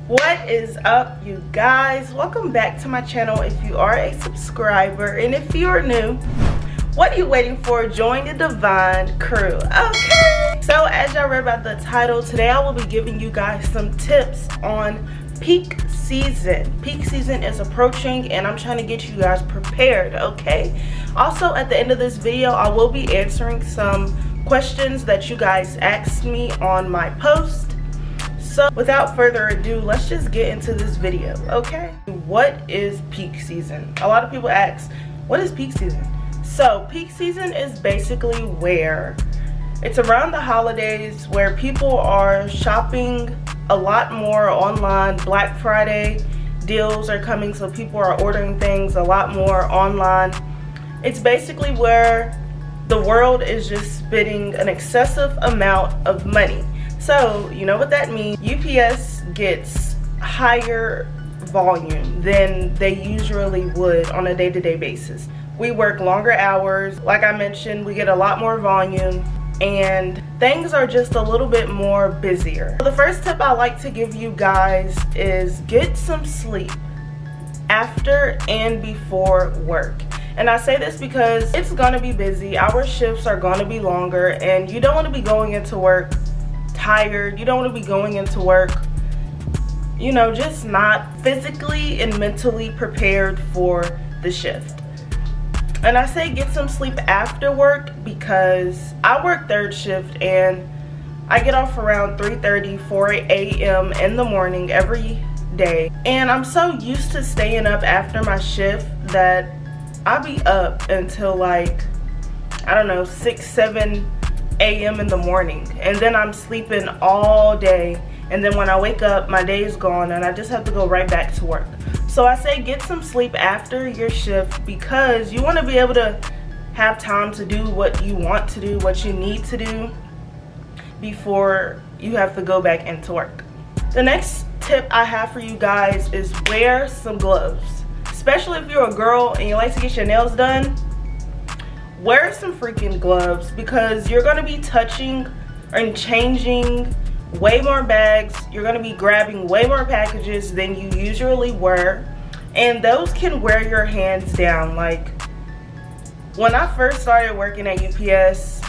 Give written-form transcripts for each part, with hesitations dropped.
What is up, you guys? Welcome back to my channel if you are a subscriber, and if you are new, what are you waiting for? Join the Divine crew. Okay, so as y'all read about the title, today I will be giving you guys some tips on peak season. Peak season is approaching and I'm trying to get you guys prepared, okay? Also, at the end of this video, I will be answering some questions that you guys asked me on my post. So without further ado, let's just get into this video, okay? What is peak season? A lot of people ask, what is peak season? So peak season is basically where it's around the holidays, where people are shopping a lot more online. Black Friday deals are coming, so people are ordering things a lot more online. It's basically where the world is just spending an excessive amount of money. So you know what that means. UPS gets higher volume than they usually would on a day-to-day basis. We work longer hours. Like I mentioned, we get a lot more volume and things are just a little bit more busier. So the first tip I like to give you guys is get some sleep after and before work. And I say this because it's gonna be busy. Our shifts are gonna be longer and you don't wanna be going into work tired. You don't want to be going into work, you know, just not physically and mentally prepared for the shift. And I say get some sleep after work because I work third shift and I get off around 3:30, 4 a.m. in the morning every day. And I'm so used to staying up after my shift that I'll be up until like, I don't know, 6, 7 a.m. in the morning, and then I'm sleeping all day, and then when I wake up my day is gone and I just have to go right back to work. So I say get some sleep after your shift because you want to be able to have time to do what you want to do, what you need to do before you have to go back into work. The next tip I have for you guys is wear some gloves, especially if you're a girl and you like to get your nails done. Wear some freaking gloves because you're going to be touching and changing way more bags. You're going to be grabbing way more packages than you usually wear, and those can wear your hands down. Like when I first started working at UPS,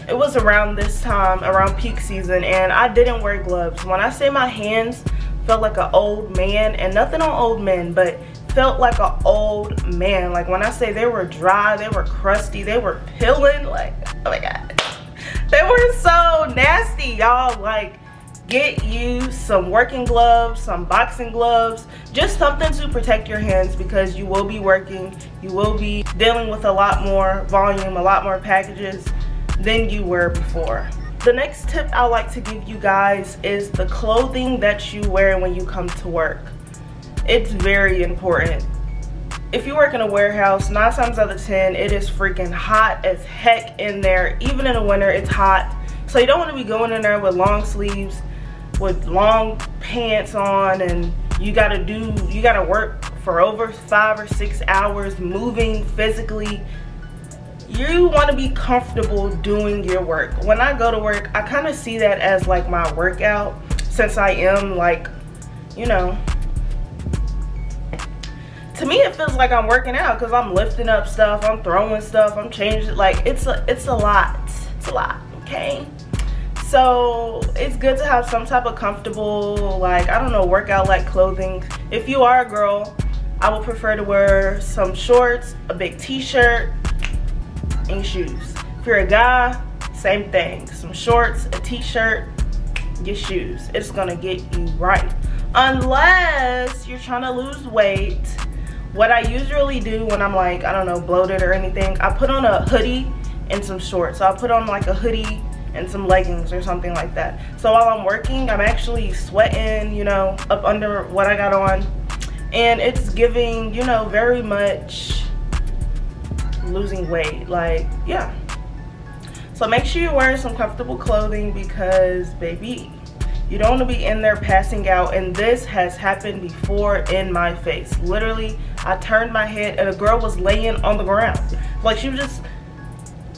it was around this time, around peak season, and I didn't wear gloves. When I say my hands felt like an old man, and nothing on old men, but felt like an old man. Like when I say they were dry, they were crusty, they were peeling, like, oh my god, they were so nasty, y'all. Like, get you some working gloves, some boxing gloves, just something to protect your hands because you will be working, you will be dealing with a lot more volume, a lot more packages than you were before. The next tip I like to give you guys is the clothing that you wear when you come to work. It's very important. If you work in a warehouse, 9 times out of 10, it is freaking hot as heck in there. Even in the winter, it's hot. So you don't want to be going in there with long sleeves, with long pants on, and you gotta work for over 5 or 6 hours, moving physically. You want to be comfortable doing your work. When I go to work, I kind of see that as like my workout, since I am like, you know, to me it feels like I'm working out because I'm lifting up stuff, I'm throwing stuff, I'm changing. Like it's a lot, okay? So it's good to have some type of comfortable, like, I don't know, workout like clothing. If you are a girl, I would prefer to wear some shorts, a big t-shirt, and shoes. If you're a guy, same thing, some shorts, a t-shirt, your shoes. It's gonna get you right. Unless you're trying to lose weight. What I usually do when I'm like, I don't know, bloated or anything, I put on a hoodie and some shorts. So I'll put on like a hoodie and some leggings or something like that. So while I'm working, I'm actually sweating, you know, up under what I got on. And it's giving, you know, very much losing weight. Like, yeah. So make sure you're wearing some comfortable clothing because, baby, you don't want to be in there passing out. And this has happened before in my face. Literally, I turned my head and a girl was laying on the ground. Like, she was just,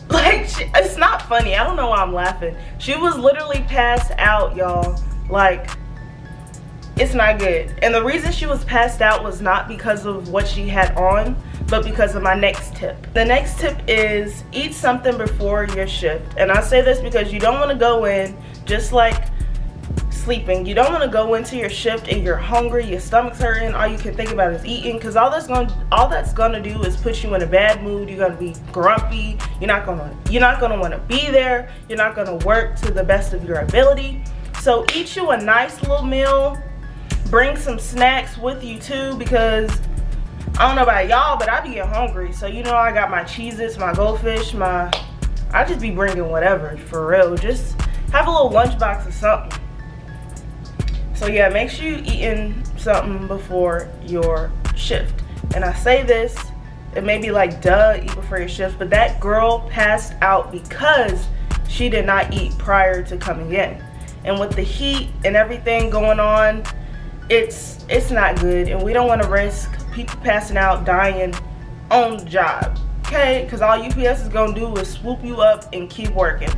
like, it's not funny. I don't know why I'm laughing. She was literally passed out, y'all. Like, It's not good. And the reason she was passed out was not because of what she had on, but because of my next tip. The next tip is eat something before your shift. And I say this because you don't want to go in just like sleeping. You don't want to go into your shift and you're hungry, your stomach's hurting, all you can think about is eating, because all that's gonna do is put you in a bad mood. You're gonna be grumpy, you're not gonna want to be there, you're not gonna work to the best of your ability. So eat you a nice little meal, bring some snacks with you too, because I don't know about y'all, but I be getting hungry. So you know, I got my Cheez-Its, my Goldfish, I just be bringing whatever, for real. Just have a little lunchbox or something. So yeah, make sure you eating something before your shift. And I say this, it may be like, duh, eat before your shift, but that girl passed out because she did not eat prior to coming in. And with the heat and everything going on, it's not good, and we don't want to risk people passing out, dying on the job, okay? Because all UPS is gonna do is swoop you up and keep working.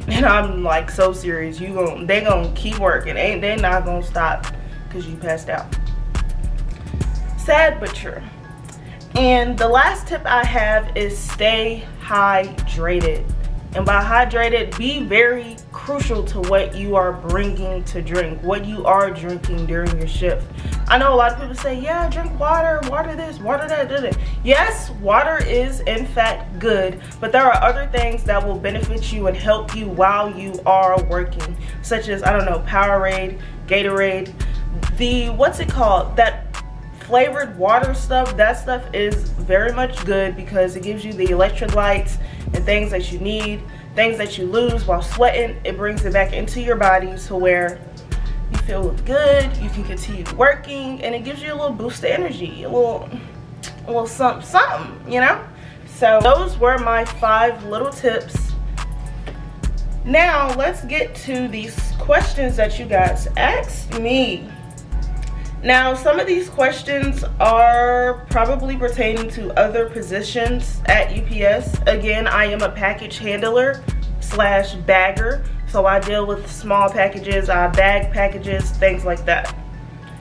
And I'm like so serious, they gonna keep working. They not gonna stop because you passed out. Sad but true. And the last tip I have is stay hydrated. And by hydrated, be very crucial to what you are bringing to drink, what you are drinking during your shift. I know a lot of people say, yeah, drink water, water this, water that. Yes, water is in fact good, but there are other things that will benefit you and help you while you are working, such as, I don't know, Powerade, Gatorade, what's it called, that flavored water stuff. That stuff is very much good because it gives you the electrolytes and things that you need, things that you lose while sweating. It brings it back into your body to where you feel good, you can continue working, and it gives you a little boost of energy, a little something, you know? So those were my 5 little tips. Now let's get to these questions that you guys asked me. Now, some of these questions are probably pertaining to other positions at UPS. Again, I am a package handler / bagger, so I deal with small packages, I bag packages, things like that.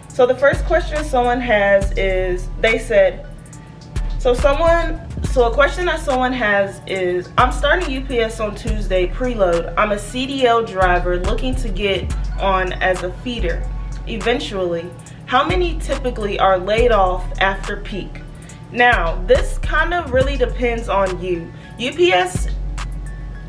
So the first question someone has is, they said, so a question that someone has is, I'm starting UPS on Tuesday preload. I'm a CDL driver looking to get on as a feeder eventually. How many typically are laid off after peak? Now, this kind of really depends on you. UPS,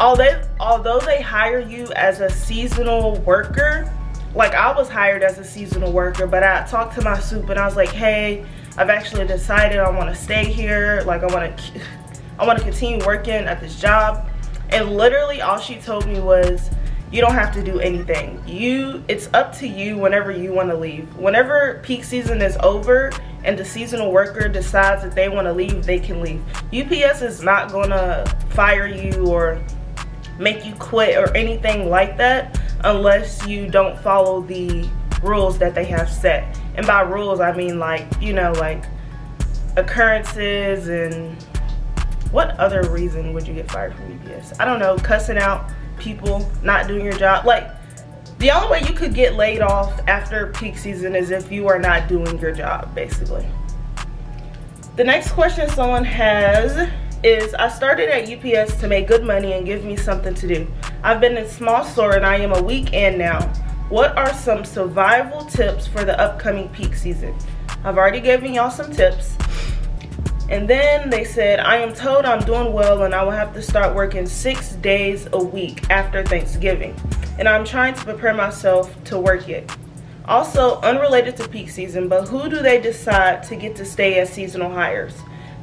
although they hire you as a seasonal worker, like I was hired as a seasonal worker, but I talked to my soup and I was like, hey, I've actually decided I want to stay here. Like I want to continue working at this job. And literally all she told me was, you don't have to do anything. It's up to you whenever you want to leave. Whenever peak season is over and the seasonal worker decides that they want to leave, they can leave. UPS is not gonna fire you or make you quit or anything like that unless you don't follow the rules that they have set. And by rules, I mean like, you know, like occurrences, and what other reason would you get fired from UPS? I don't know, cussing out people, not doing your job. Like, the only way you could get laid off after peak season is if you are not doing your job, basically. The next question someone has is, I started at UPS to make good money and give me something to do. I've been in small store and I am a week in now. What are some survival tips for the upcoming peak season? I've already given y'all some tips. And then they said, I am told I'm doing well and I will have to start working 6 days a week after Thanksgiving. And I'm trying to prepare myself to work it. Also, unrelated to peak season, but who do they decide to get to stay as seasonal hires?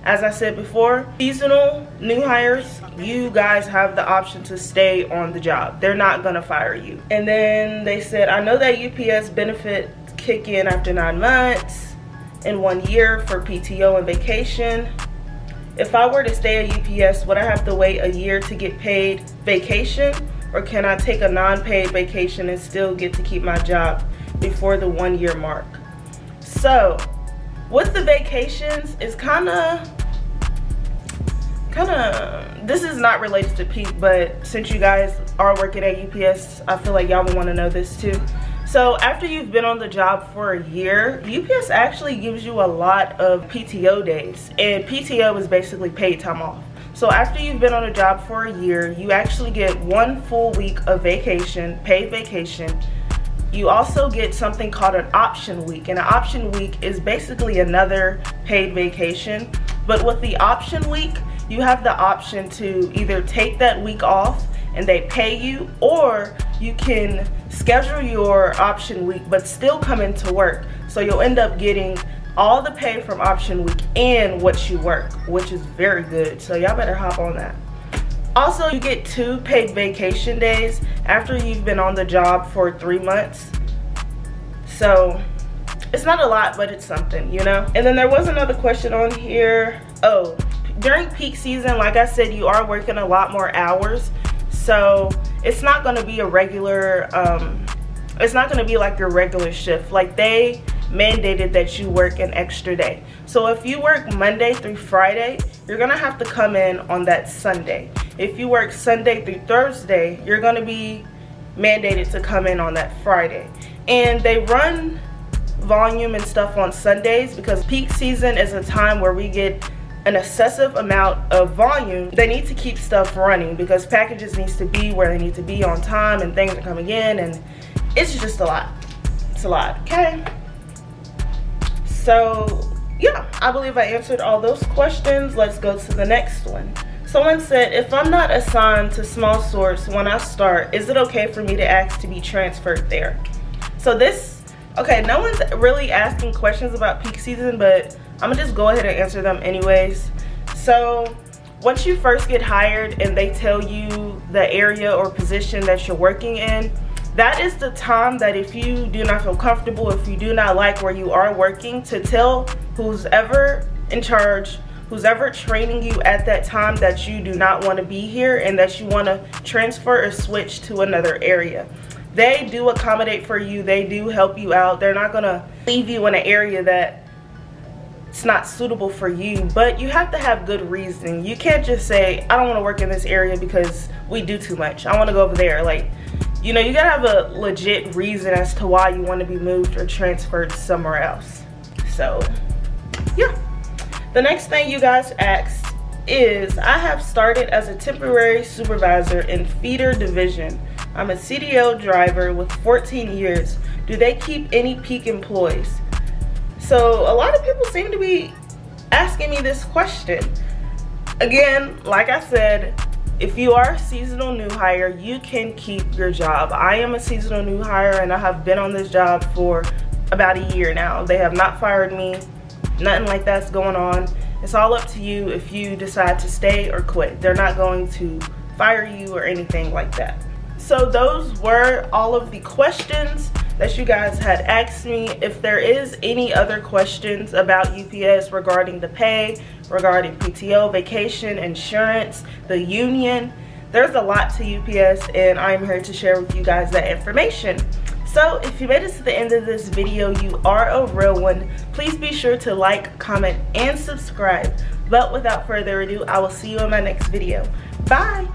As I said before, seasonal new hires, you guys have the option to stay on the job. They're not gonna fire you. And then they said, I know that UPS benefits kick in after 9 months. In 1 year for PTO and vacation. If I were to stay at UPS, would I have to wait a year to get paid vacation, or can I take a non-paid vacation and still get to keep my job before the 1 year mark? So with the vacations, it's kind of, this is not related to peak, but since you guys are working at UPS, I feel like y'all would want to know this too. So after you've been on the job for a year, UPS actually gives you a lot of PTO days, and PTO is basically paid time off. So after you've been on a job for a year, you actually get 1 full week of vacation, paid vacation. You also get something called an option week, and an option week is basically another paid vacation. But with the option week, you have the option to either take that week off and they pay you, or you can schedule your option week but still come into work. So you'll end up getting all the pay from option week and what you work, which is very good. So y'all better hop on that. Also, you get 2 paid vacation days after you've been on the job for 3 months. So it's not a lot, but it's something, you know? And then there was another question on here. Oh, during peak season, like I said, you are working a lot more hours. So it's not gonna be a regular, it's not gonna be like your regular shift. Like, they mandated that you work an extra day. So if you work Monday through Friday, you're gonna have to come in on that Sunday. If you work Sunday through Thursday, you're gonna be mandated to come in on that Friday. And they run volume and stuff on Sundays because peak season is a time where we get an excessive amount of volume. They need to keep stuff running because packages needs to be where they need to be on time, and things are coming in, and it's just a lot. It's a lot, okay? So yeah, I believe I answered all those questions. Let's go to the next one. Someone said, if I'm not assigned to small source when I start, is it okay for me to ask to be transferred there? So this, okay, no one's really asking questions about peak season, but I'm gonna just go ahead and answer them anyways. So once you first get hired and they tell you the area or position that you're working in, that is the time that if you do not feel comfortable, if you do not like where you are working, to tell who's ever in charge, who's ever training you at that time, that you do not want to be here and that you want to transfer or switch to another area. They do accommodate for you. They do help you out. They're not going to leave you in an area that it's not suitable for you, but you have to have good reason. You can't just say, I don't want to work in this area because we do too much. I want to go over there. Like, you know, you gotta have a legit reason as to why you want to be moved or transferred somewhere else. So yeah, the next thing you guys asked is, I have started as a temporary supervisor in feeder division. I'm a CDL driver with 14 years. Do they keep any peak employees? So a lot of people seem to be asking me this question. Again, like I said, if you are a seasonal new hire, you can keep your job. I am a seasonal new hire and I have been on this job for about a year now. They have not fired me. Nothing like that's going on. It's all up to you if you decide to stay or quit. They're not going to fire you or anything like that. So those were all of the questions that you guys had asked me. If there is any other questions about UPS regarding the pay, regarding PTO, vacation, insurance, the union, there's a lot to UPS and I'm here to share with you guys that information. So if you made it to the end of this video, you are a real one. Please be sure to like, comment, and subscribe. But without further ado, I will see you in my next video. Bye!